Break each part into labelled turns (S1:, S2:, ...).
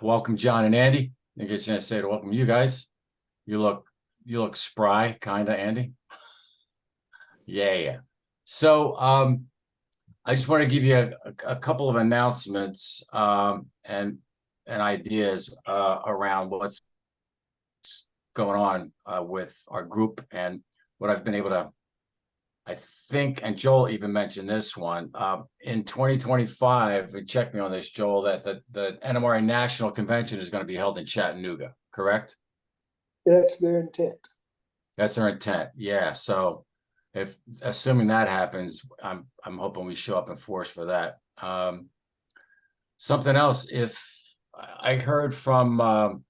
S1: welcome John and Andy. I get a chance to say to welcome you guys. You look spry, kind of, Andy. Yeah. So I just want to give you a couple of announcements and ideas around what's going on with our group and what I've been able to, I think, and Joel even mentioned this one, in 2025, and check me on this, Joel, that the NMRA National Convention is going to be held in Chattanooga, correct?
S2: That's their intent.
S1: That's their intent, yeah. So if assuming that happens, I'm hoping we show up in force for that. Something else, if I heard from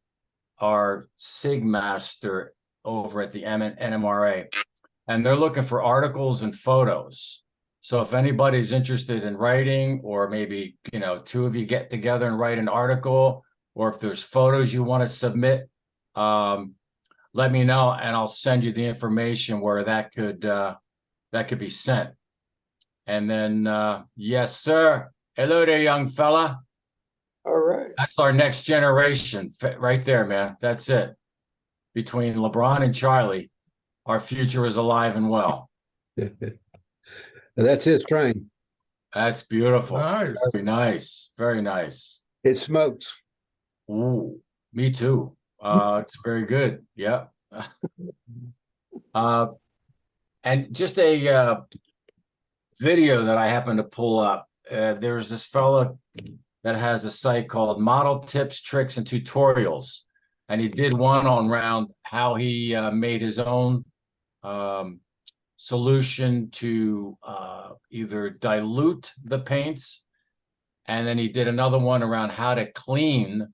S1: our SIG master over at the NMRA, and they're looking for articles and photos. So if anybody's interested in writing, or maybe, two of you get together and write an article, or if there's photos you want to submit, let me know and I'll send you the information where that could be sent. And then, yes, sir. Hello there, young fella.
S2: All right.
S1: That's our next generation right there, man. That's it. Between LeBron and Charlie, our future is alive and well.
S3: That's his train.
S1: That's beautiful.
S4: Nice.
S1: Very nice. Very nice.
S3: It smokes.
S1: Ooh, me too. It's very good. Yeah. And just a video that I happened to pull up. There's this fella that has a site called Model Tips, Tricks, and Tutorials. And he did one on around how he made his own solution to either dilute the paints, and then he did another one around how to clean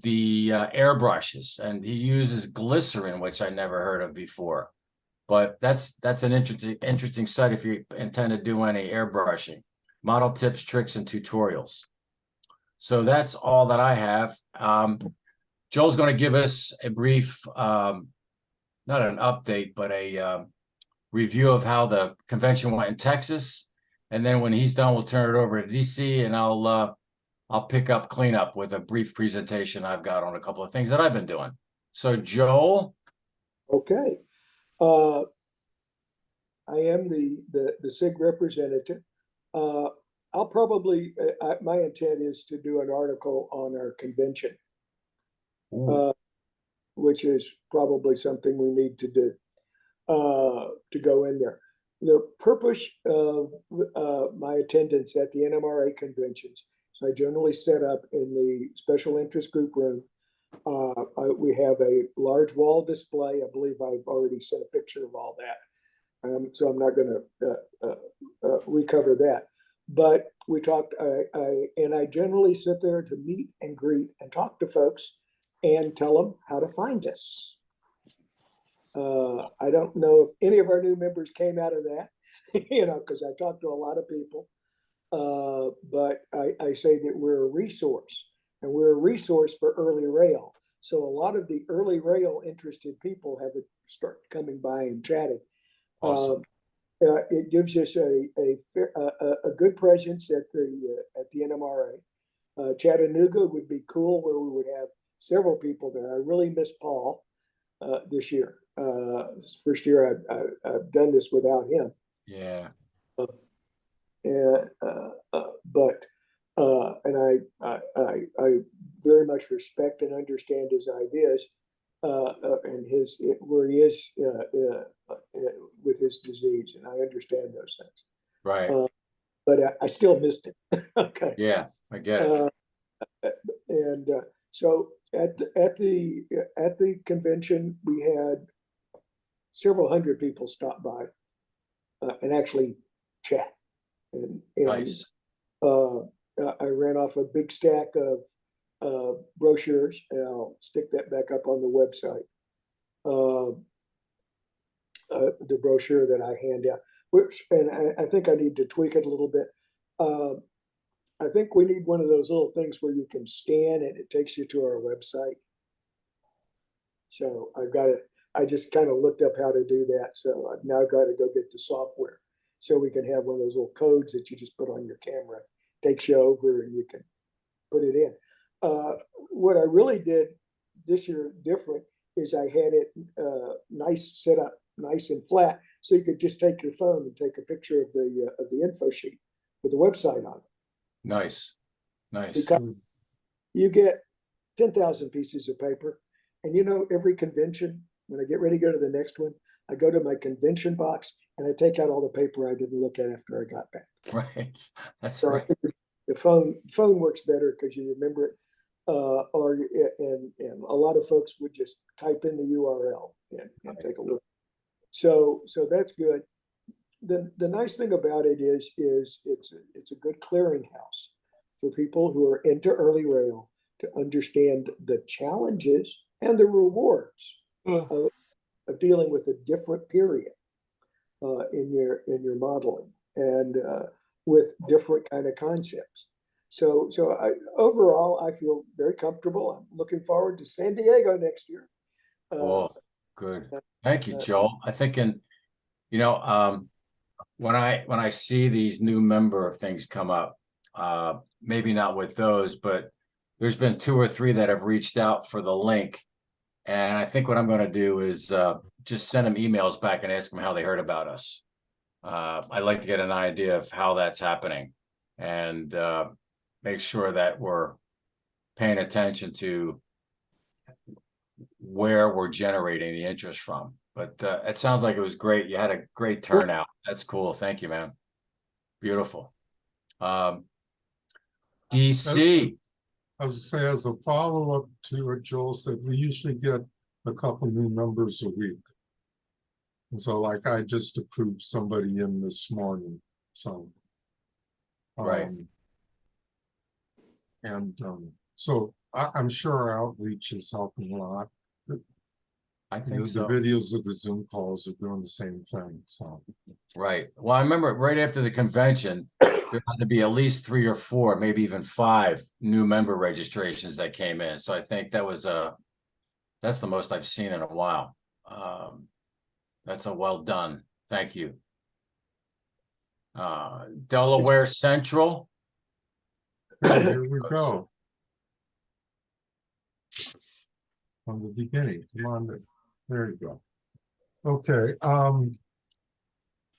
S1: the airbrushes, and he uses glycerin, which I never heard of before. But that's an interesting site if you intend to do any airbrushing. Model Tips, Tricks, and Tutorials. So that's all that I have. Joel's going to give us a brief, not an update, but a review of how the convention went in Texas. And then when he's done, we'll turn it over to DC, and I'll pick up cleanup with a brief presentation I've got on a couple of things that I've been doing. So Joel.
S2: Okay. I am the SIG representative. I'll probably, my intent is to do an article on our convention, which is probably something we need to do to go in there. The purpose of my attendance at the NMRA conventions, so I generally set up in the special interest group room. We have a large wall display. I believe I've already sent a picture of all that. So I'm not going to recover that. But we talked, and I generally sit there to meet and greet and talk to folks and tell them how to find us. I don't know if any of our new members came out of that, because I talked to a lot of people. But I say that we're a resource, and we're a resource for early rail. So a lot of the early rail interested people have start coming by and chatting.
S1: Awesome.
S2: It gives us a good presence at the NMRA. Chattanooga would be cool, where we would have several people there. I really miss Paul this year. This is the first year I've done this without him.
S1: Yeah.
S2: And I very much respect and understand his ideas and where he is with his disease, and I understand those things.
S1: Right.
S2: But I still missed him. Okay.
S1: Yeah, I get it.
S2: And so at the convention, we had several hundred people stop by and actually chat. And
S1: nice.
S2: I ran off a big stack of brochures, and I'll stick that back up on the website. The brochure that I hand out, and I think I need to tweak it a little bit. I think we need one of those little things where you can scan and it takes you to our website. So I just kind of looked up how to do that. So I've now got to go get the software so we can have one of those little codes that you just put on your camera, takes you over, and you can put it in. What I really did this year different is I had it nice set up, nice and flat, so you could just take your phone and take a picture of the info sheet with the website on it.
S1: Nice, nice.
S2: Because you get 10,000 pieces of paper, and every convention, when I get ready to go to the next one, I go to my convention box and I take out all the paper I didn't look at after I got back.
S1: Right, that's
S2: So I
S1: right.
S2: think the phone works better because you remember it. And a lot of folks would just type in the URL and take a look. So that's good. The nice thing about it is it's a good clearinghouse for people who are into early rail to understand the challenges and the rewards of dealing with a different period in your modeling and with different kind of concepts. So overall, I feel very comfortable. I'm looking forward to San Diego next year.
S1: Oh, good. Thank you, Joel. I think when I see these new member things come up, maybe not with those, but there's been 2 or 3 that have reached out for the link. And I think what I'm going to do is just send them emails back and ask them how they heard about us. I'd like to get an idea of how that's happening and make sure that we're paying attention to where we're generating the interest from. But it sounds like it was great. You had a great turnout. That's cool. Thank you, man. Beautiful. DC.
S3: I was to say, as a follow-up to what Joel said, we usually get a couple new members a week. And so like I just approved somebody in this morning. So
S1: Right.
S3: So I'm sure our outreach is helping a lot.
S1: I think so.
S3: The videos of the Zoom calls are doing the same thing. So
S1: right. Well, I remember right after the convention, there had to be at least 3 or 4, maybe even 5 new member registrations that came in. So I think that's the most I've seen in a while. That's a well done. Thank you. Delaware Central.
S3: okay, here we go. From the beginning. Come on, there you go. Okay.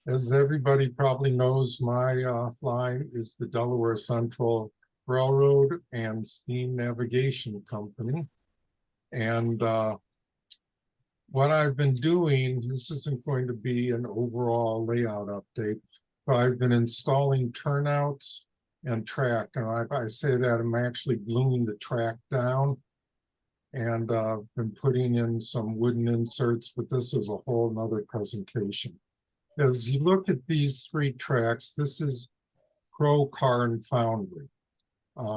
S3: As everybody probably knows, my line is the Delaware Central Railroad and Steam Navigation Company. And what I've been doing, this isn't going to be an overall layout update, but I've been installing turnouts and track. And I say that I'm actually gluing the track down and been putting in some wooden inserts, but this is a whole nother presentation. As you look at these 3 tracks, this is Crow Car and Foundry.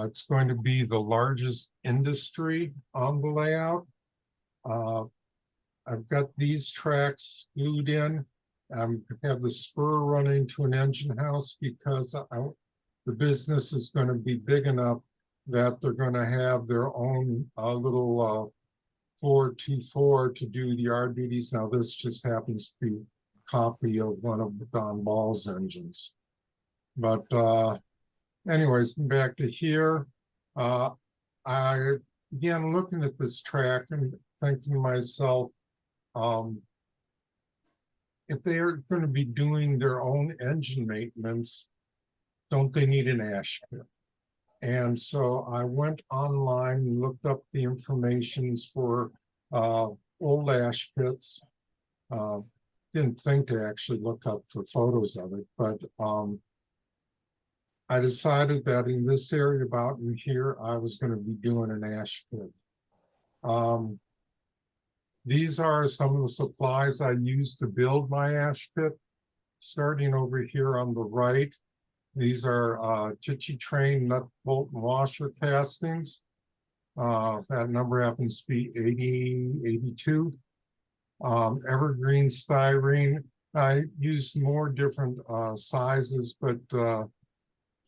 S3: It's going to be the largest industry on the layout. I've got these tracks glued in. I have the spur running to an engine house because the business is going to be big enough that they're going to have their own little 424 to do the yard duties. Now, this just happens to be a copy of one of Don Ball's engines. But anyways, back to here. I began looking at this track and thinking to myself, if they are going to be doing their own engine maintenance, don't they need an ash pit? And so I went online and looked up the informations for old ash pits. Didn't think to actually look up for photos of it, but I decided that in this area about in here, I was going to be doing an ash pit. These are some of the supplies I used to build my ash pit. Starting over here on the right, these are Tichy Train nut bolt and washer castings. That number happens to be 82. Evergreen styrene. I used more different sizes, but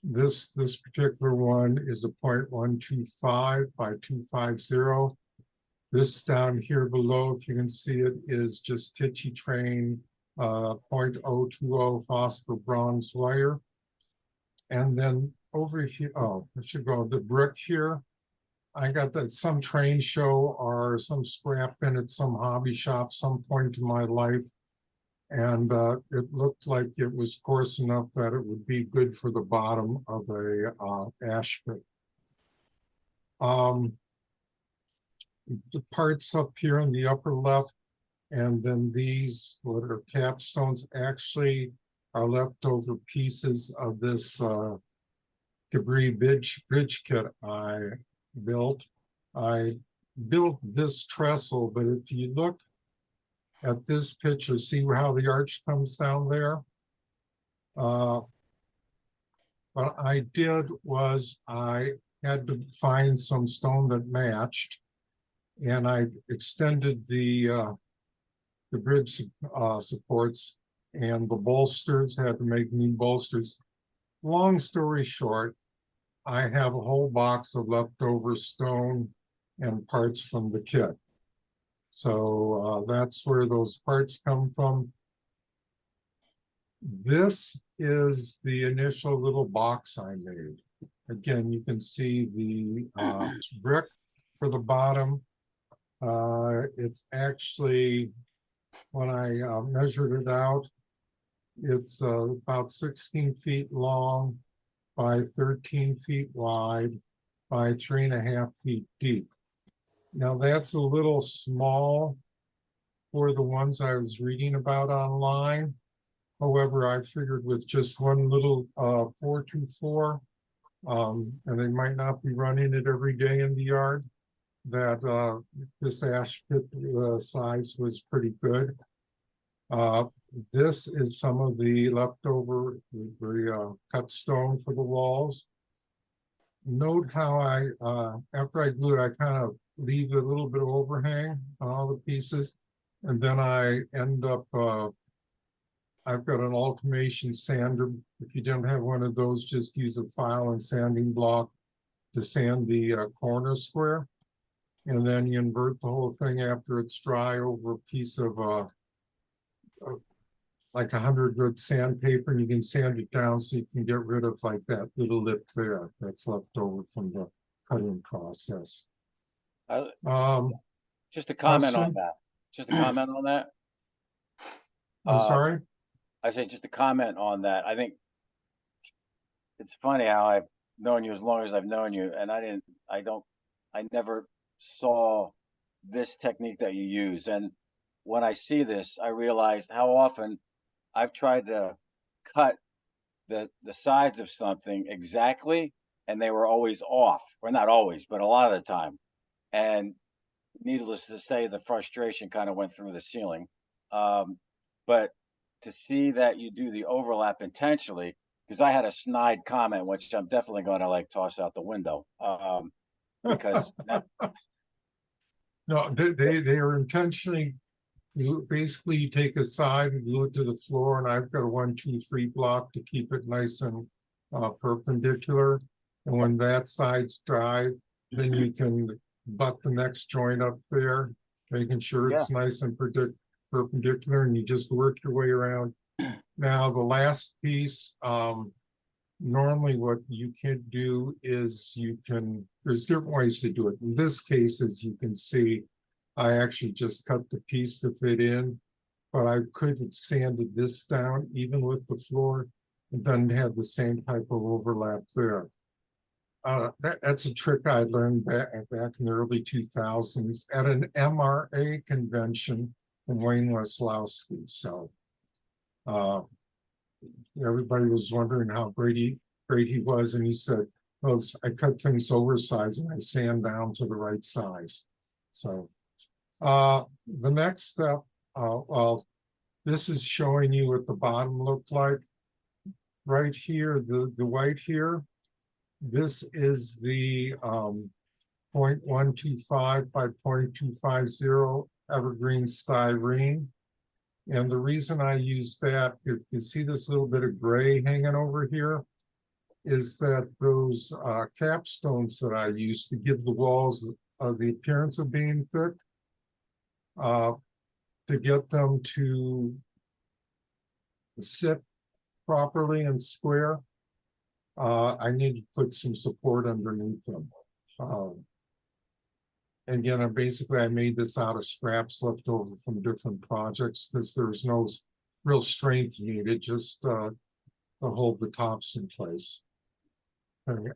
S3: this particular one is a 0.125 by 250. This down here below, if you can see it, is just Tichy Train 0.020 phosphor bronze wire. And then over here, oh, I should go the brick here. I got that some train show or some scrap bin at some hobby shop some point in my life. And it looked like it was coarse enough that it would be good for the bottom of a ash pit. The parts up here in the upper left, and then these, what are capstones, actually are leftover pieces of this debris bridge kit I built. I built this trestle, but if you look at this picture, see how the arch comes down there? What I did was I had to find some stone that matched, and I extended the bridge supports, and the bolsters, had to make new bolsters. Long story short, I have a whole box of leftover stone and parts from the kit. So that's where those parts come from. This is the initial little box I made. Again, you can see the brick for the bottom. It's actually, when I measured it out, it's about 16 feet long by 13 feet wide by 3.5 feet deep. Now that's a little small for the ones I was reading about online. However, I figured with just one little 424, and they might not be running it every day in the yard, that this ash pit size was pretty good. This is some of the leftover cut stone for the walls. Note how I, after I glue it, I kind of leave a little bit of overhang on all the pieces. And then I end up, I've got an ultimation sander. If you don't have one of those, just use a file and sanding block to sand the corner square. And then you invert the whole thing after it's dry over a piece of like 100 grit sandpaper, and you can sand it down so you can get rid of like that little lip there that's left over from the cutting process.
S4: Just a comment on
S3: question?
S4: that. Just a comment on that.
S3: I'm sorry?
S4: I say just a comment on that. I think it's funny how I've known you as long as I've known you, and I never saw this technique that you use. And when I see this, I realized how often I've tried to cut the sides of something exactly, and they were always off, or not always, but a lot of the time. And needless to say, the frustration kind of went through the ceiling. But to see that you do the overlap intentionally, because I had a snide comment, which I'm definitely going to like toss out the window, because
S3: No, they are intentionally, basically you take a side and glue it to the floor, and I've got a 1, 2, 3 block to keep it nice and perpendicular. And when that side's dry, then you can butt the next joint up there, making sure it's nice and perpendicular, and you just work your way around. Now, the last piece, normally what you can do is there's different ways to do it. In this case, as you can see, I actually just cut the piece to fit in, but I could have sanded this down even with the floor and then had the same type of overlap there. That's a trick I learned back in the early 2000s at an MRA convention in Wayne Weslowski. So everybody was wondering how great he was, and he said, well, I cut things oversized and I sand down to the right size. So the next step, well, this is showing you what the bottom looked like. Right here, the white here, this is the 0.125 by 0.250 evergreen styrene. And the reason I use that, if you see this little bit of gray hanging over here, is that those capstones that I use to give the walls the appearance of being thick, to get them to sit properly and square, I need to put some support underneath them. And again, I made this out of scraps left over from different projects because there's no real strength needed, just to hold the tops in place. Okay,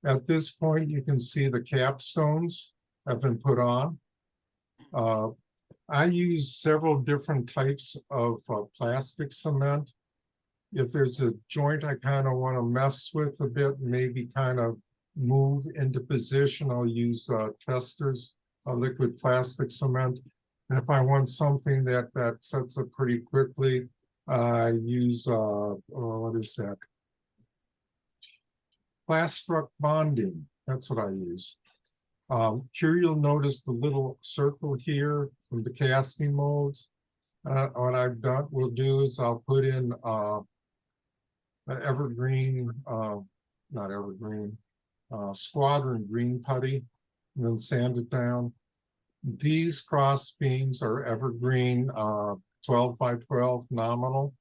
S3: at this point, you can see the capstones have been put on. I use several different types of plastic cement. If there's a joint I kind of want to mess with a bit, maybe kind of move into position, I'll use testers, liquid plastic cement. And if I want something that sets up pretty quickly, I use, what is that? Plastruct bonding, that's what I use. Here you'll notice the little circle here from the casting molds. What I've done, will do is I'll put in an evergreen, not evergreen, squadron green putty, and then sand it down. These cross beams are evergreen 12 by 12 nominal.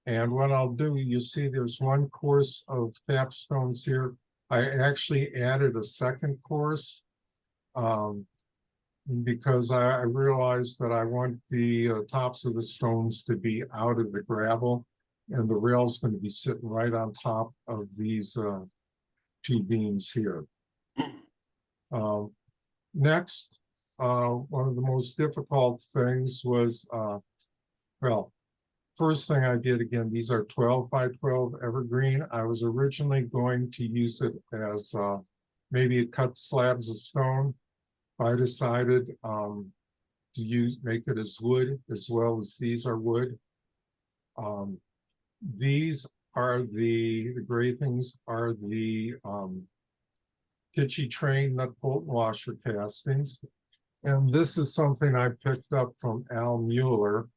S3: And what I'll do, you see there's one course of capstones here. I actually added a second course because I realized that I want the tops of the stones to be out of the gravel, and the rail's going to be sitting right on top of these two beams here. Next, one of the most difficult things was, well, first thing I did, again, these are 12 by 12 evergreen. I was originally going to use it as maybe cut slabs of stone. I decided to make it as wood, as well as these are wood. These are the gray things are the Kitschy train nut bolt washer castings. And this is something I picked up from Al Mueller.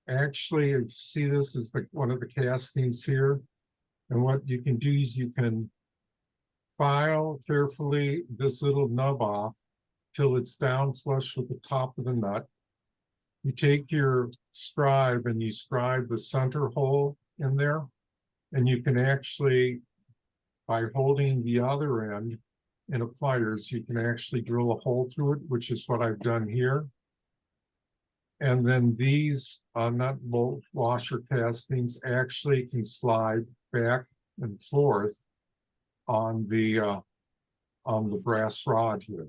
S3: Actually, you see this is one of the castings here. And what you can do is you can file carefully this little nub off till it's down flush with the top of the nut. You take your scribe and you scribe the center hole in there. And you can actually, by holding the other end in a pliers, you can actually drill a hole through it, which is what I've done here. And then these nut bolt washer castings actually can slide back and forth on the brass rod here.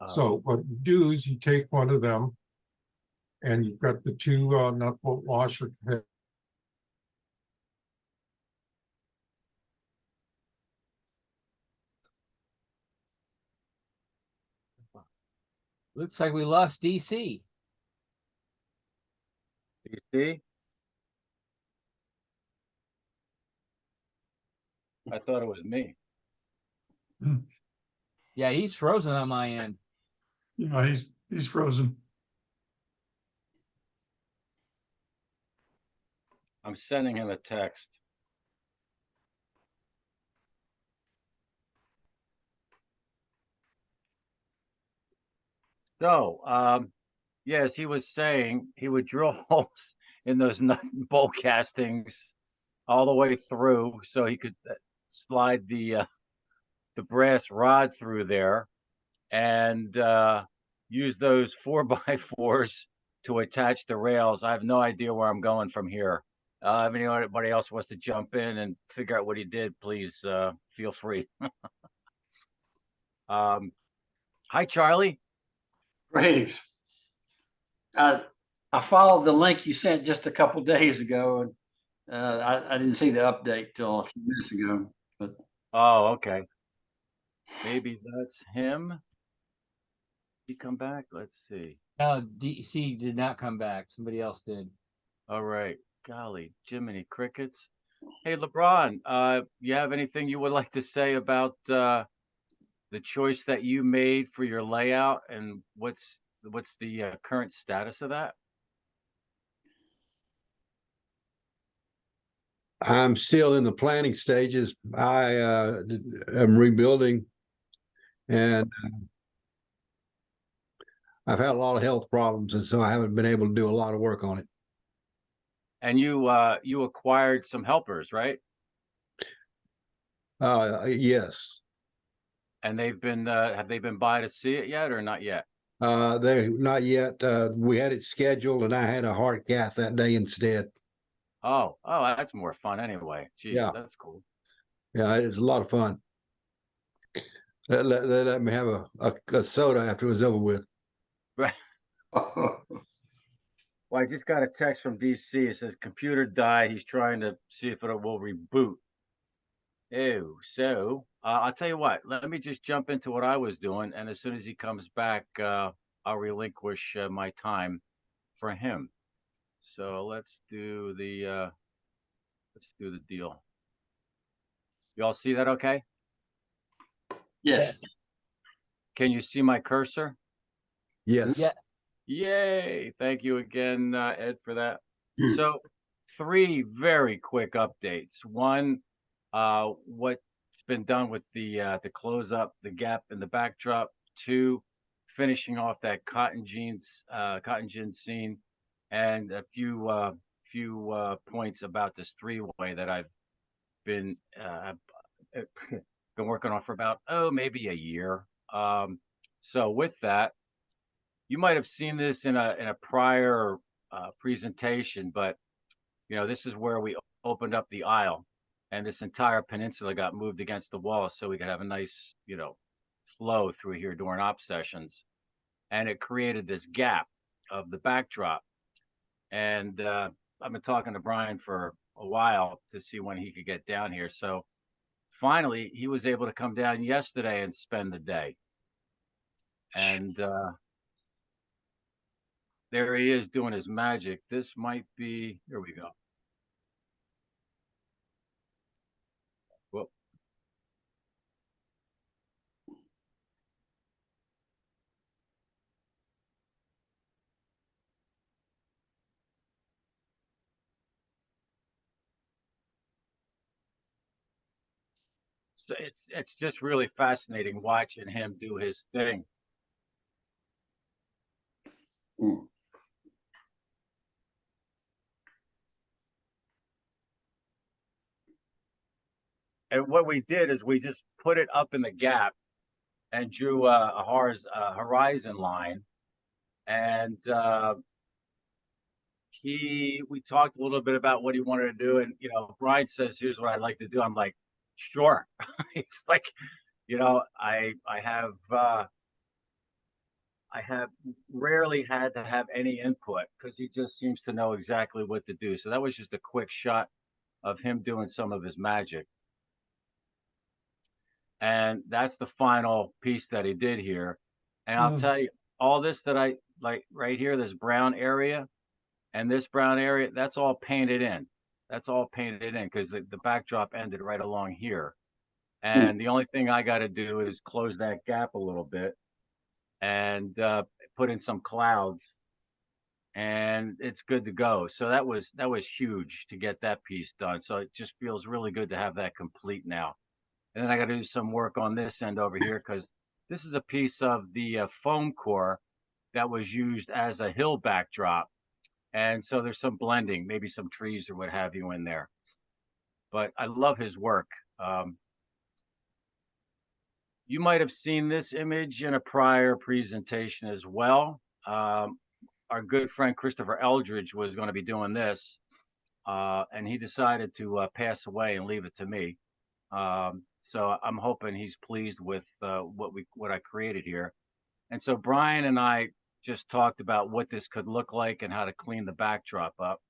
S3: So what you do is you take one of them, and you've got the two nut bolt washer.
S5: Looks like we lost DC.
S4: You see? I thought it was me.
S5: Yeah, he's frozen on my end.
S6: Yeah, he's frozen.
S4: I'm sending him a text. So, yes, he was saying he would drill holes in those nut and bolt castings all the way through, so he could slide the brass rod through there, and use those 4x4s to attach the rails. I have no idea where I'm going from here. If anybody else wants to jump in and figure out what he did, please feel free. Hi, Charlie.
S7: Greetings. I followed the link you sent just a couple days ago, and I didn't see the update till a few minutes ago. But
S4: Oh, okay. Maybe that's him. Did he come back? Let's see.
S5: DC did not come back. Somebody else did.
S4: All right. Golly, Jiminy Crickets. Hey, LeBron, you have anything you would like to say about the choice that you made for your layout, and what's the current status of that?
S8: I'm still in the planning stages. I am rebuilding, and I've had a lot of health problems, and so I haven't been able to do a lot of work on it.
S4: And you acquired some helpers, right?
S8: Yes.
S4: And they've been, have they been by to see it yet or not yet?
S8: They not yet. We had it scheduled and I had a heart cath that day instead.
S4: Oh, that's more fun anyway. Jeez,
S8: Yeah.
S4: that's cool.
S8: Yeah, it was a lot of fun. They let me have a soda after it was over with.
S4: Right. Well, I just got a text from DC. It says computer died. He's trying to see if it will reboot. Oh, so I'll tell you what. Let me just jump into what I was doing, and as soon as he comes back, I'll relinquish my time for him. So let's do the deal. You all see that okay?
S7: Yes.
S4: Can you see my cursor?
S8: Yes.
S5: Yeah.
S4: Yay! Thank you again, Ed, for that. So, three very quick updates. One, what's been done with the close up, the gap in the backdrop. Two, finishing off that cotton gin scene, and a few points about this three-way that I've been been working on for about maybe a year. So with that, you might have seen this in a prior presentation, but this is where we opened up the aisle, and this entire peninsula got moved against the wall so we could have a nice flow through here during op sessions, and it created this gap of the backdrop. And I've been talking to Brian for a while to see when he could get down here. So finally, he was able to come down yesterday and spend the day. And there he is doing his magic. This might be, here we go. Whoop. So it's just really fascinating watching him do his thing. And what we did is we just put it up in the gap and drew a horizon line. And we talked a little bit about what he wanted to do. And, Brian says, here's what I'd like to do. I'm like, sure. It's like, I have rarely had to have any input because he just seems to know exactly what to do. So that was just a quick shot of him doing some of his magic. And that's the final piece that he did here. And I'll tell you, all this that I like right here, this brown area and this brown area, that's all painted in. That's all painted in because the backdrop ended right along here. And the only thing I got to do is close that gap a little bit and put in some clouds, and it's good to go. So that was huge to get that piece done. So it just feels really good to have that complete now. And then I got to do some work on this end over here because this is a piece of the foam core that was used as a hill backdrop. And so there's some blending, maybe some trees or what have you in there. But I love his work. You might have seen this image in a prior presentation as well. Our good friend Christopher Eldridge was going to be doing this, and he decided to pass away and leave it to me. So I'm hoping he's pleased with what I created here. And so Brian and I just talked about what this could look like and how to clean the backdrop up.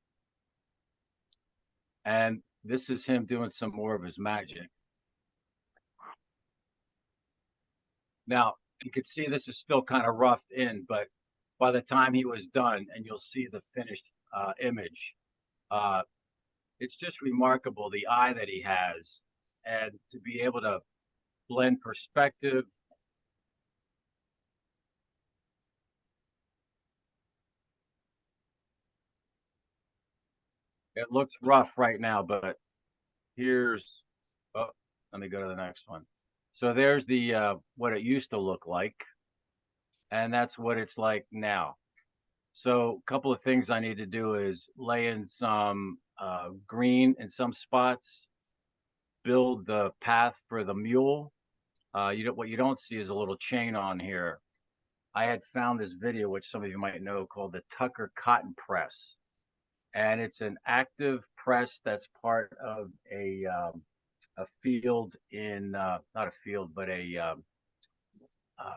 S4: And this is him doing some more of his magic. Now, you could see this is still kind of roughed in, but by the time he was done, and you'll see the finished image, it's just remarkable, the eye that he has, and to be able to blend perspective. It looks rough right now, but here's, oh, let me go to the next one. So there's the what it used to look like, and that's what it's like now. So a couple of things I need to do is lay in some green in some spots build the path for the mule. What you don't see is a little chain on here. I had found this video, which some of you might know, called the Tucker Cotton Press. And it's an active press that's part of a field in, not a field, but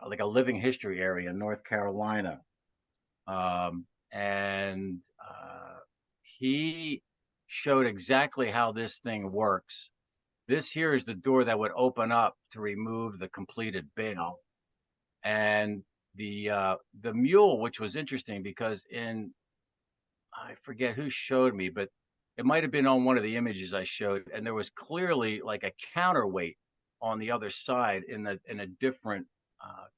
S4: like a living history area in North Carolina. And he showed exactly how this thing works. This here is the door that would open up to remove the completed bale. And the mule, which was interesting because I forget who showed me, but it might have been on one of the images I showed, and there was clearly like a counterweight on the other side in a different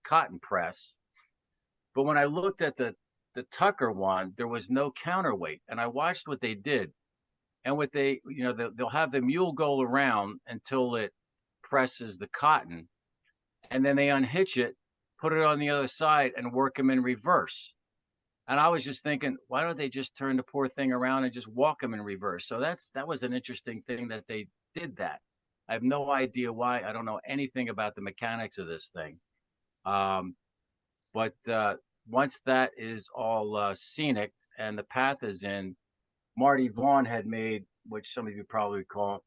S4: cotton press. But when I looked at the Tucker one, there was no counterweight, and I watched what they did. And what they'll have the mule go around until it presses the cotton, and then they unhitch it, put it on the other side, and work them in reverse. And I was just thinking, why don't they just turn the poor thing around and just walk them in reverse? So that was an interesting thing that they did that. I have no idea why. I don't know anything about the mechanics of this thing. But once that is all scenic and the path is in, Marty Vaughn had made, which some of you probably recall,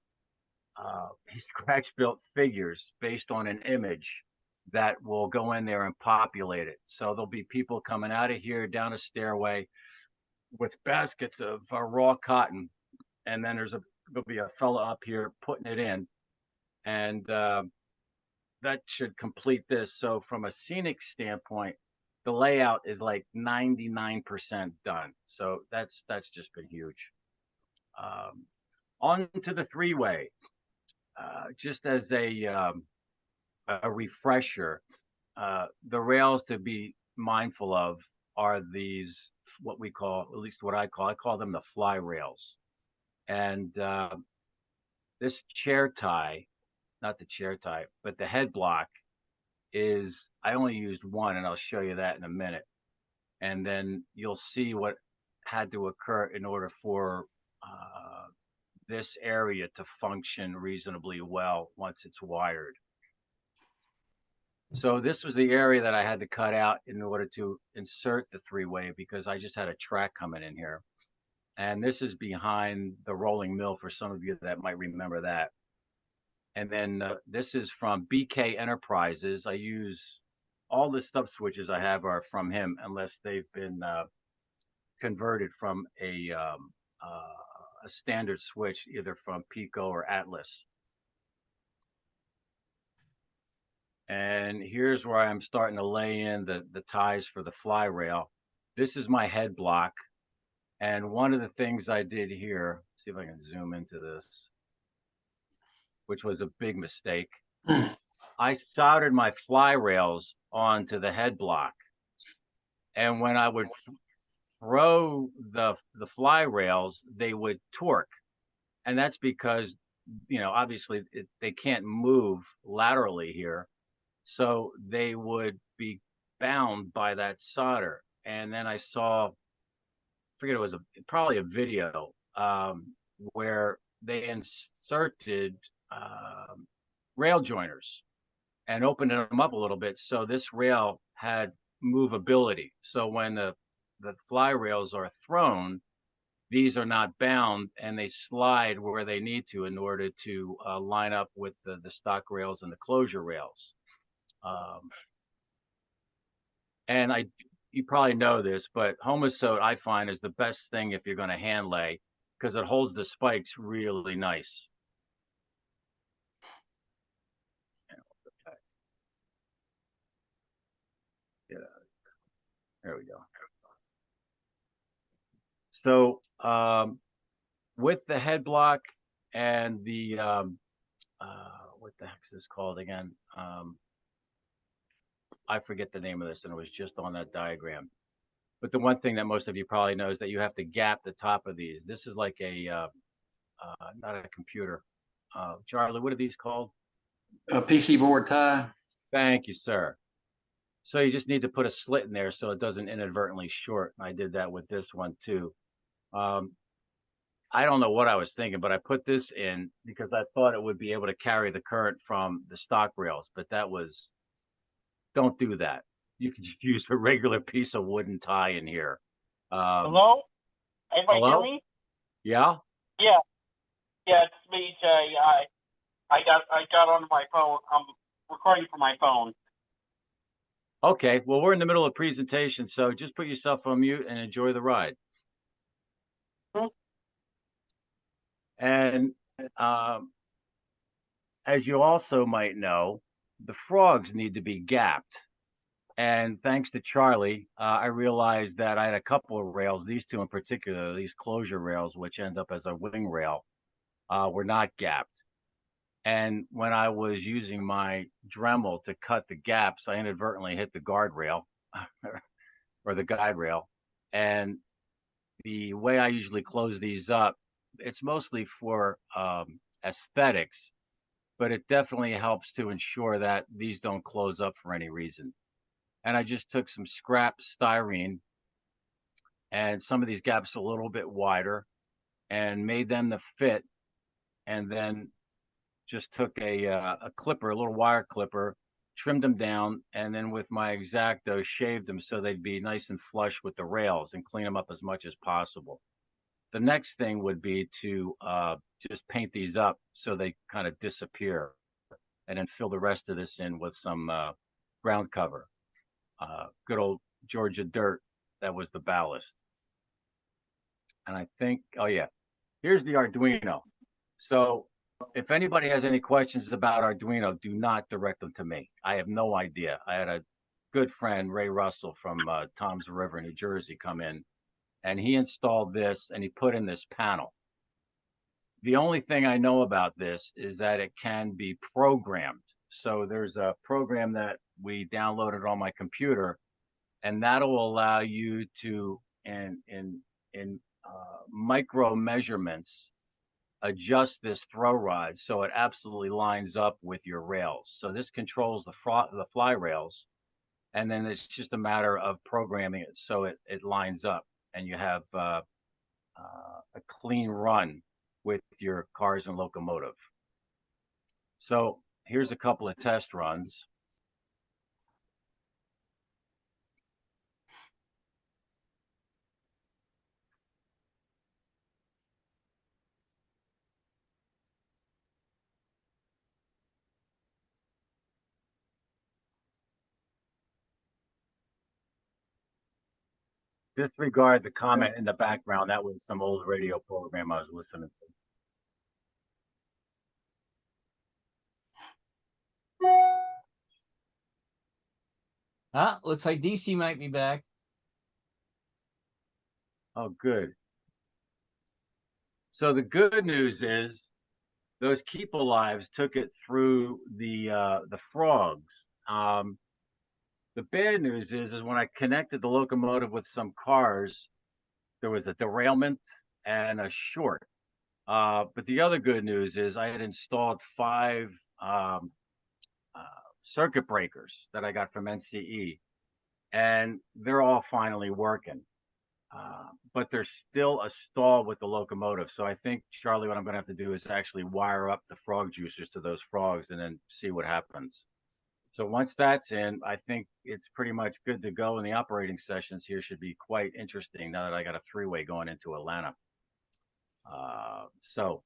S4: he scratch built figures based on an image that will go in there and populate it. So there'll be people coming out of here down a stairway with baskets of raw cotton, and then there'll be a fella up here putting it in, and that should complete this. So from a scenic standpoint, the layout is like 99% done. So that's just been huge. On to the three-way. Just as a refresher, the rails to be mindful of are these, what we call, at least what I call them the fly rails. And this chair tie, not the chair tie, but the head block is, I only used one, and I'll show you that in a minute. And then you'll see what had to occur in order for this area to function reasonably well once it's wired. So this was the area that I had to cut out in order to insert the three-way, because I just had a track coming in here. And this is behind the rolling mill for some of you that might remember that. And then this is from BK Enterprises. I use all the stub switches I have are from him, unless they've been converted from a standard switch, either from Pico or Atlas. And here's where I'm starting to lay in the ties for the fly rail. This is my head block. And one of the things I did here, see if I can zoom into this, which was a big mistake. I soldered my fly rails onto the head block. And when I would throw the fly rails, they would torque. And that's because, obviously they can't move laterally here. So they would be bound by that solder. And then I saw, I forget, it was probably a video where they inserted rail joiners and opened them up a little bit. So this rail had movability. So when the fly rails are thrown, these are not bound, and they slide where they need to in order to line up with the stock rails and the closure rails. And you probably know this, but Homosote I find is the best thing if you're going to hand lay, because it holds the spikes really nice. Yeah, there we go. So with the head block and the what the heck is this called again? I forget the name of this, and it was just on that diagram. But the one thing that most of you probably know is that you have to gap the top of these. This is like a not a computer. Charlie, what are these called?
S7: A PC board tie.
S4: Thank you, sir. So you just need to put a slit in there so it doesn't inadvertently short. I did that with this one too. I don't know what I was thinking, but I put this in because I thought it would be able to carry the current from the stock rails, but don't do that. You can just use a regular piece of wooden tie in here.
S9: Hello? Everybody
S4: Hello?
S9: hear me?
S4: Yeah?
S9: Yeah, yeah, it's me, Jay. I got on my phone. I'm recording from my phone.
S4: Okay, well, we're in the middle of presentation, so just put yourself on mute and enjoy the ride.
S9: Hmm.
S4: And as you also might know, the frogs need to be gapped. And thanks to Charlie, I realized that I had a couple of rails, these two in particular, these closure rails, which end up as a wing rail, were not gapped. And when I was using my Dremel to cut the gaps, I inadvertently hit the guardrail or the guide rail. And the way I usually close these up, it's mostly for aesthetics, but it definitely helps to ensure that these don't close up for any reason. And I just took some scrap styrene and some of these gaps a little bit wider and made them to fit, and then just took a clipper, a little wire clipper, trimmed them down, and then with my X-Acto shaved them so they'd be nice and flush with the rails and clean them up as much as possible. The next thing would be to just paint these up so they kind of disappear, and then fill the rest of this in with some ground cover. Good old Georgia dirt, that was the ballast. And I think, oh yeah, here's the Arduino. So if anybody has any questions about Arduino, do not direct them to me. I have no idea. I had a good friend, Ray Russell from Tom's River, New Jersey, come in, and he installed this and he put in this panel. The only thing I know about this is that it can be programmed. So there's a program that we downloaded on my computer, and that'll allow you to, in micro measurements, adjust this throw rod so it absolutely lines up with your rails. So this controls the fly rails, and then it's just a matter of programming it so it lines up, and you have a clean run with your cars and locomotive. So here's a couple of test runs. Disregard the comment in the background. That was some old radio program I was listening to.
S5: Looks like DC might be back.
S4: Oh, good. So the good news is those keep alives took it through the frogs. The bad news is when I connected the locomotive with some cars, there was a derailment and a short. But the other good news is I had installed 5 circuit breakers that I got from NCE, and they're all finally working. But there's still a stall with the locomotive. So I think, Charlie, what I'm going to have to do is actually wire up the frog juicers to those frogs and then see what happens. So once that's in, I think it's pretty much good to go. And the operating sessions here should be quite interesting now that I got a 3-way going into Atlanta. So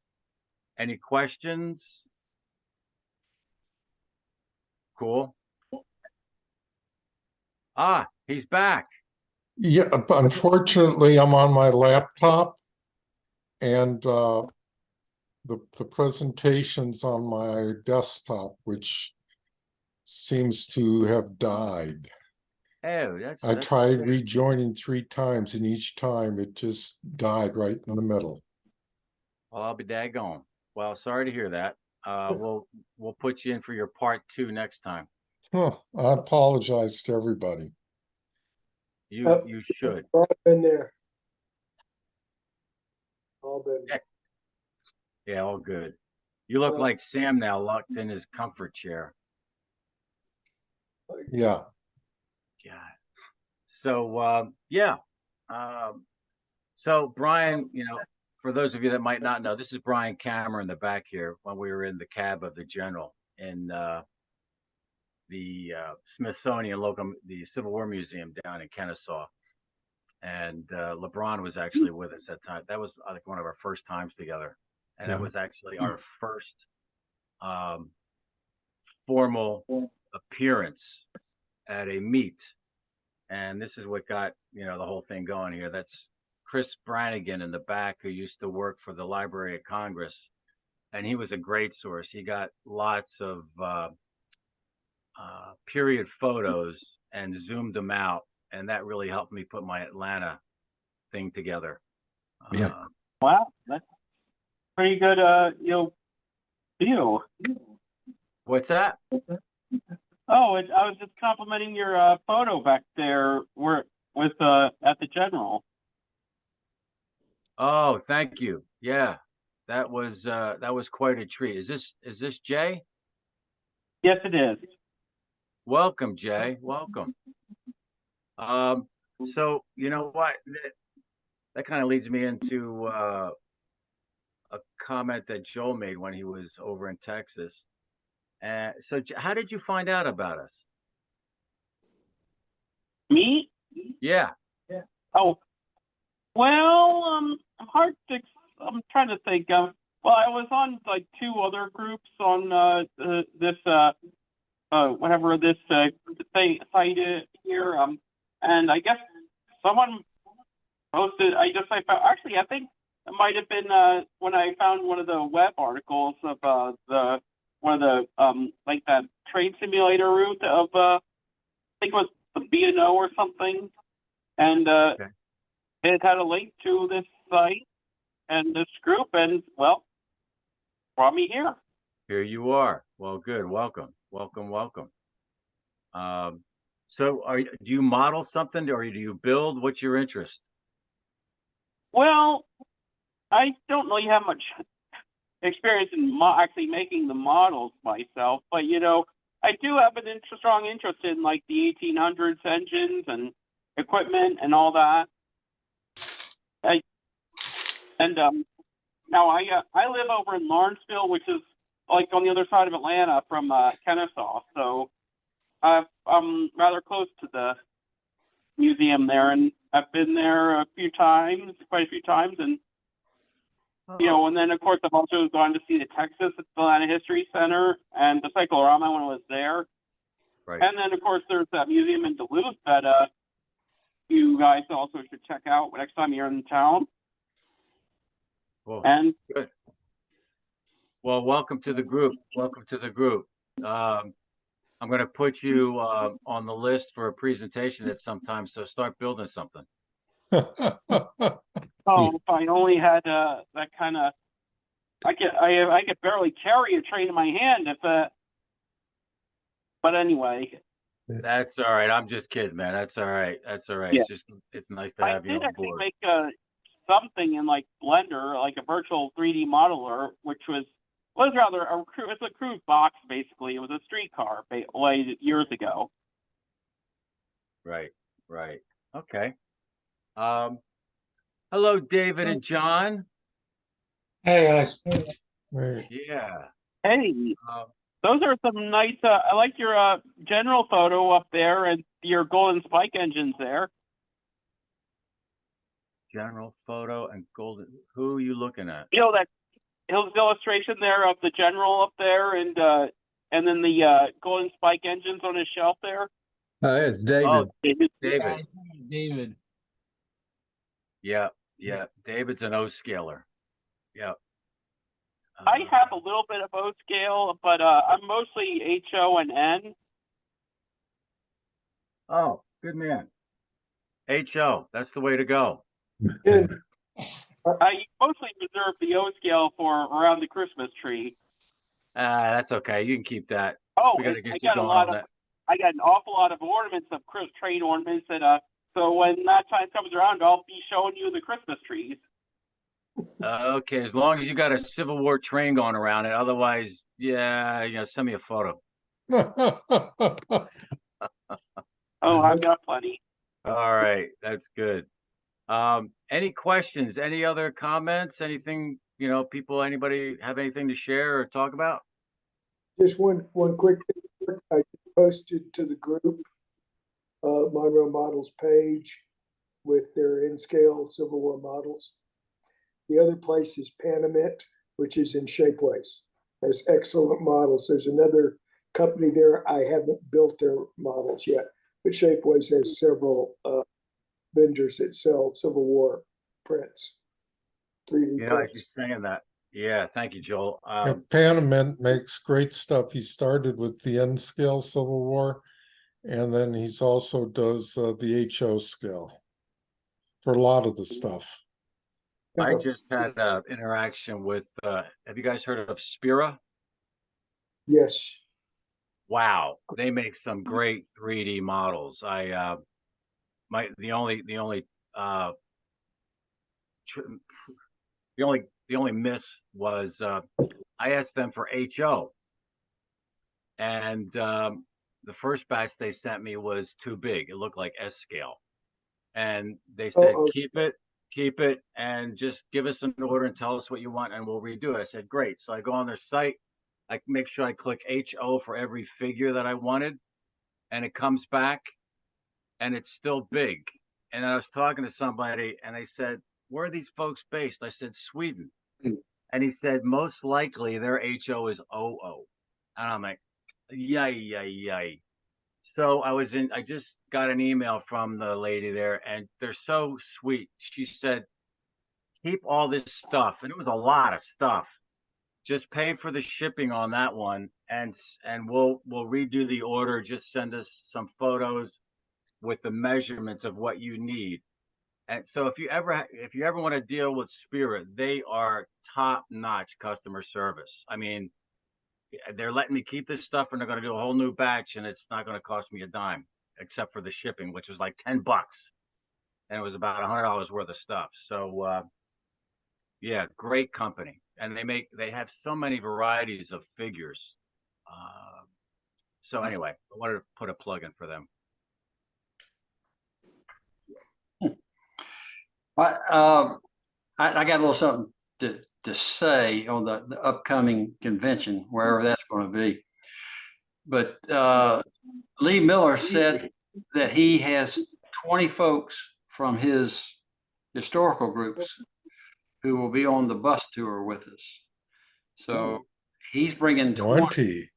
S4: any questions? Cool. Ah, he's back.
S3: Yeah, unfortunately, I'm on my laptop, and the presentation's on my desktop, which seems to have died.
S4: Oh,
S3: I tried rejoining 3 times, and each time it just died right in the middle.
S4: Well, I'll be daggone. Well, sorry to hear that. We'll put you in for your part 2 next time.
S3: Huh, I apologize to everybody.
S4: You should.
S2: All been there. All been.
S4: Yeah, all good. You look like Sam now, locked in his comfort chair.
S3: Yeah.
S4: Yeah. So yeah. So Brian, for those of you that might not know, this is Brian Kammerer in the back here when we were in the cab of the general in the Smithsonian the Civil War Museum down in Kennesaw. And LeBron was actually with us that time. That was, I think, one of our first times together. And that was actually our first formal appearance at a meet. And this is what got, the whole thing going here. That's Chris Brannigan in the back, who used to work for the Library of Congress. And he was a great source. He got lots of period photos and zoomed them out. And that really helped me put my Atlanta thing together.
S8: Yeah.
S9: Wow, that's pretty good. View.
S4: What's that?
S9: Oh, I was just complimenting your photo back there where with at the general.
S4: Oh, thank you. Yeah, that was quite a treat. Is this Jay?
S9: Yes, it is.
S4: Welcome, Jay. Welcome. So you know what? That kind of leads me into a comment that Joel made when he was over in Texas. So how did you find out about us?
S9: Me?
S4: Yeah.
S9: Oh, well, I'm trying to think of. Well, I was on like two other groups on this whatever this thing site is here. And I guess someone posted. I found, actually, I think it might have been when I found one of the web articles of one of the like that train simulator route of I think it was the B&O or something, and
S4: Okay.
S9: it had a link to this site and this group, and well, brought me here.
S4: Here you are. Well, good. Welcome. So do you model something or do you build? What's your interest?
S9: Well, I don't really have much experience in actually making the models myself, but I do have an strong interest in like the 1800s engines and equipment and all that. Now I live over in Lawrenceville, which is like on the other side of Atlanta from Kennesaw, so I'm rather close to the museum there, and I've been there quite a few times, and and then of course I've also gone to see the Texas Atlanta History Center and the Cyclorama when I was there.
S4: Right.
S9: And then of course there's that museum in Duluth that you guys also should check out next time you're in town.
S4: Well,
S9: And
S4: good. Well, welcome to the group. I'm going to put you on the list for a presentation at some time. So start building something.
S9: if I only had that kind of, I could barely carry a train in my hand but anyway.
S4: That's all right. I'm just kidding, man. That's all right.
S9: Yeah.
S4: It's nice to have you
S9: I
S4: on
S9: did actually
S4: board.
S9: make something in like Blender, like a virtual 3D modeler, which was rather it's a crude box basically. It was a streetcar years ago.
S4: Right. Okay. Hello, David and John.
S6: Hey, guys.
S3: Right.
S4: Yeah.
S9: Hey, those are some nice. I like your general photo up there and your golden spike engines there.
S4: General photo and golden. Who are you looking at?
S9: That his illustration there of the general up there, and then the golden spike engines on his shelf there.
S8: It's David.
S4: Oh,
S9: David.
S5: David.
S4: Yeah. David's an O scaler. Yeah.
S9: I have a little bit of O scale, but I'm mostly HO and N.
S4: Oh, good man. HO, that's the way to go.
S2: And
S9: I mostly reserve the O scale for around the Christmas tree.
S4: That's okay. You can keep that.
S9: Oh,
S4: We gotta
S9: I
S4: get you
S9: got
S4: going
S9: a lot
S4: on
S9: of.
S4: that.
S9: I got an awful lot of ornaments of train ornaments that so when that time comes around, I'll be showing you the Christmas trees.
S4: Okay, as long as you got a Civil War train going around it. Otherwise, yeah, send me a photo.
S9: Oh, I've got plenty.
S4: All right, that's good. Any questions? Any other comments? Anything, you know, people, anybody have anything to share or talk about?
S2: Just one quick thing. I posted to the group, Monroe Models page with their in-scale Civil War models. The other place is Panamint, which is in Shapeways. Has excellent models. There's another company there. I haven't built their models yet, but Shapeways has several vendors that sell Civil War prints, 3D
S4: You know, as
S2: prints.
S4: you're saying that. Yeah, thank you, Joel.
S3: Yeah, Panamint makes great stuff. He started with the N scale Civil War, and then he's also does the HO scale for a lot of the stuff.
S4: I just had an interaction with, have you guys heard of Spira?
S2: Yes.
S4: Wow, they make some great 3D models. The only miss was I asked them for HO, and the first batch they sent me was too big. It looked like S scale, and they said keep it, and just give us an order and tell us what you want, and we'll redo it. I said great. So I go on their site, I make sure I click HO for every figure that I wanted, and it comes back, and it's still big. And I was talking to somebody, and they said, "Where are these folks based?" I said, "Sweden." And he said, most likely their HO is OO. And I'm like, yay. So I just got an email from the lady there, and they're so sweet. She said, keep all this stuff. And it was a lot of stuff. Just pay for the shipping on that one, and we'll redo the order. Just send us some photos with the measurements of what you need. And so if you ever want to deal with Spirit, they are top-notch customer service. I mean, they're letting me keep this stuff, and they're going to do a whole new batch, and it's not going to cost me a dime, except for the shipping, which was like $10, and it was about $100 worth of stuff. So yeah, great company, and they have so many varieties of figures. So anyway, I wanted to put a plug in for them.
S7: I got a little something to say on the upcoming convention, wherever that's going to be. But Lee Miller said that he has 20 folks from his historical groups who will be on the bus tour with us. So he's bringing 20.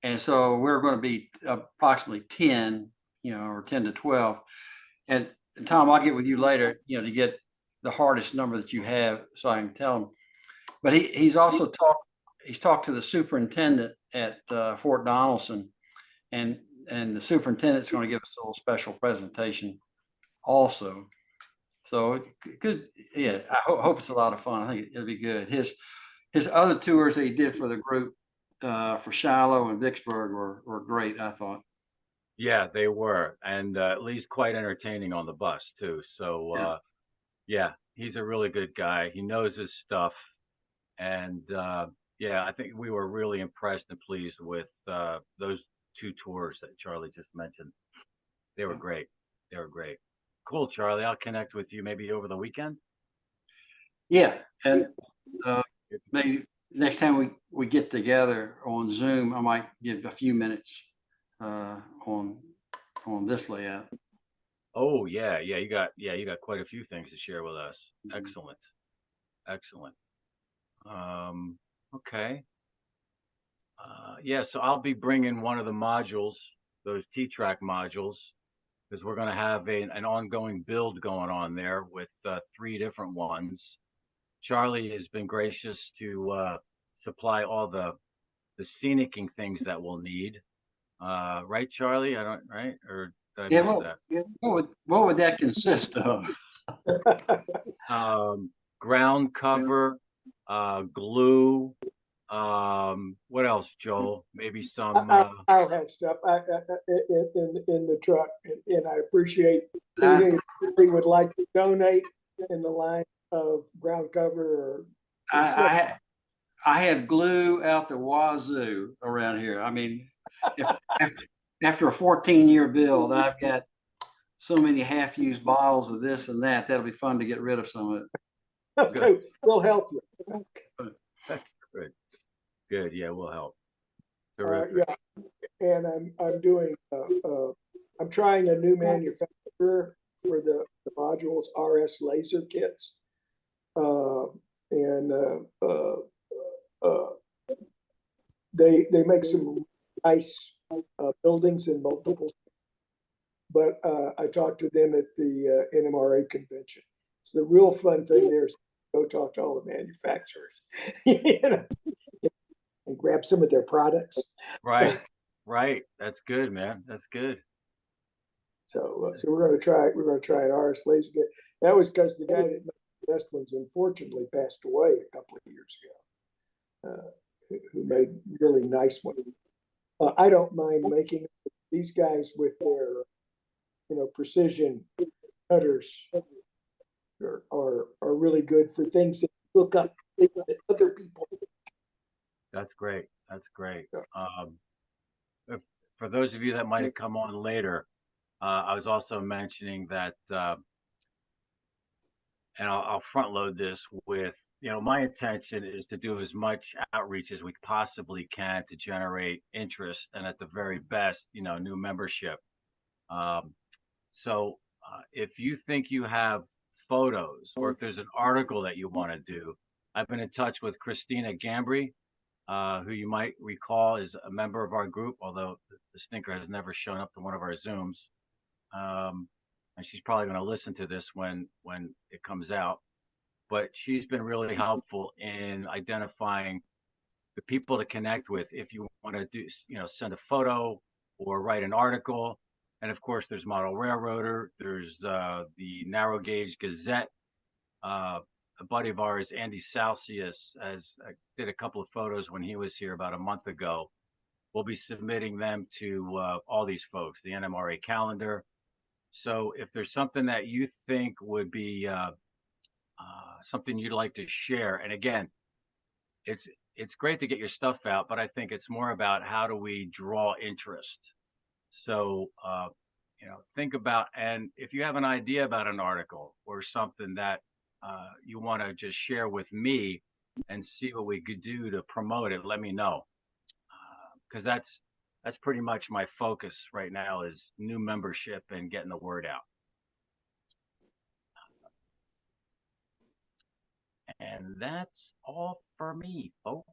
S7: And so we're going to be approximately 10, or 10 to 12. And Thom, I'll get with you later, to get the hardest number that you have so I can tell him. But he's also talked to the superintendent at Fort Donaldson, and the superintendent's going to give us a little special presentation also. So good. Yeah, I hope it's a lot of fun. I think it'll be good. His other tours that he did for the group for Shiloh and Vicksburg were great, I thought.
S4: Yeah, they were, and at least quite entertaining on the bus too. So yeah, he's a really good guy. He knows his stuff, and yeah, I think we were really impressed and pleased with those two tours that Charlie just mentioned. They were great. They were great. Cool, Charlie. I'll connect with you maybe over the weekend.
S7: Yeah, and maybe next time we get together on Zoom, I might give a few minutes on this layout.
S4: Oh yeah, you got quite a few things to share with us. Excellent. Okay. Yeah, so I'll be bringing one of the modules, those T-Track modules, because we're going to have an ongoing build going on there with 3 different ones. Charlie has been gracious to supply all the scenicking things that we'll need. Right, Charlie? Right? Or did I miss that?
S7: What would that consist of?
S4: Ground cover, glue. What else, Joel? Maybe some.
S2: I'll have stuff in the truck, and I appreciate anything he would like to donate in the line of ground cover.
S7: I have glue out the wazoo around here. I mean, after a 14-year build, I've got so many half-used bottles of this and that. That'll be fun to get rid of some of it.
S2: Okay, we'll help you.
S4: That's good. Good, yeah, we'll help.
S2: Yeah, and I'm doing, I'm trying a new manufacturer for the modules, RS laser kits. They make some nice buildings in multiple. But I talked to them at the NMRA convention. It's the real fun thing there is go talk to all the manufacturers, you know, and grab some of their products.
S4: Right, right. That's good, man. That's good.
S2: So we're going to try an RS laser kit. That was because the guy that made the best ones unfortunately passed away a couple of years ago. Who made really nice ones. I don't mind making these guys with their, you know, precision cutters are really good for things that look up that other people.
S4: That's great. That's great. For those of you that might have come on later, I was also mentioning that, and I'll front load this with, you know, my intention is to do as much outreach as we possibly can to generate interest and at the very best, you know, new membership. So if you think you have photos or if there's an article that you want to do, I've been in touch with Christina Gambry, who you might recall is a member of our group, although the stinker has never shown up to one of our Zooms. And she's probably going to listen to this when it comes out. But she's been really helpful in identifying the people to connect with if you want to do, you know, send a photo or write an article. And of course, there's Model Railroader. There's the Narrow Gauge Gazette. A buddy of ours, Andy Salcius, did a couple of photos when he was here about a month ago. We'll be submitting them to all these folks, the NMRA calendar. So if there's something that you think would be something you'd like to share, and again, it's great to get your stuff out, but I think it's more about how do we draw interest. So you know, think about, and if you have an idea about an article or something that you want to just share with me and see what we could do to promote it, let me know, because that's pretty much my focus right now is new membership and getting the word out. And that's all for me, folks.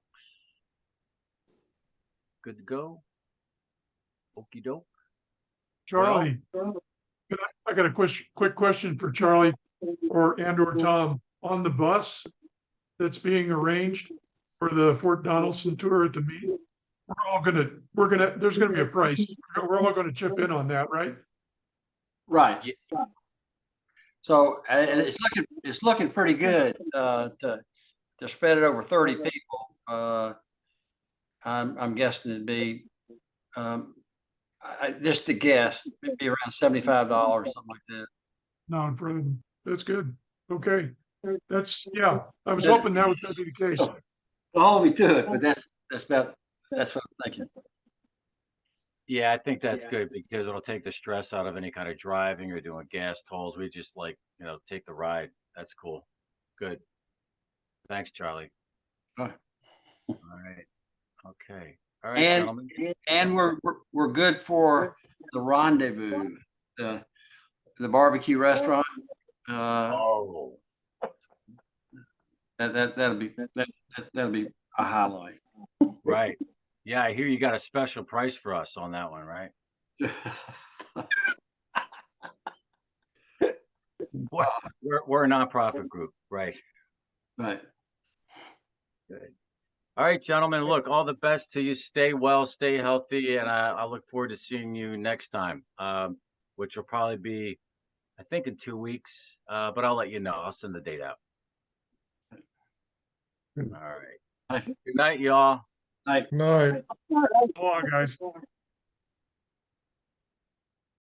S4: Good to go. Okie doke.
S10: Charlie, I got a quick question for Charlie or Thom. On the bus that's being arranged for the Fort Donaldson tour at the meet, there's gonna be a price. We're all gonna chip in on that, right?
S7: Right. Yeah. So and it's looking pretty good to spread it over 30 people. I'm guessing it'd be just to guess, maybe around $75, something like that.
S10: No, that's good. Okay, yeah. I was hoping that was going to be the case.
S7: Well, hold me to it, but that's what I'm thinking.
S4: Yeah, I think that's good because it'll take the stress out of any kind of driving or doing gas tolls. We just take the ride. That's cool. Good. Thanks, Charlie.
S7: All
S4: right. Okay. All right, gentlemen.
S7: And we're good for the Rendezvous, the barbecue restaurant. That'll be a highlight.
S4: Right. Yeah, I hear you got a special price for us on that one, right? We're a nonprofit group, right?
S7: Right.
S4: Good. All right, gentlemen, look, all the best to you. Stay well, stay healthy, and I look forward to seeing you next time, which will probably be, I think, in 2 weeks, but I'll let you know. I'll send the date out. All right. Good night, y'all.
S7: Night.
S3: Night.
S10: Come on, guys.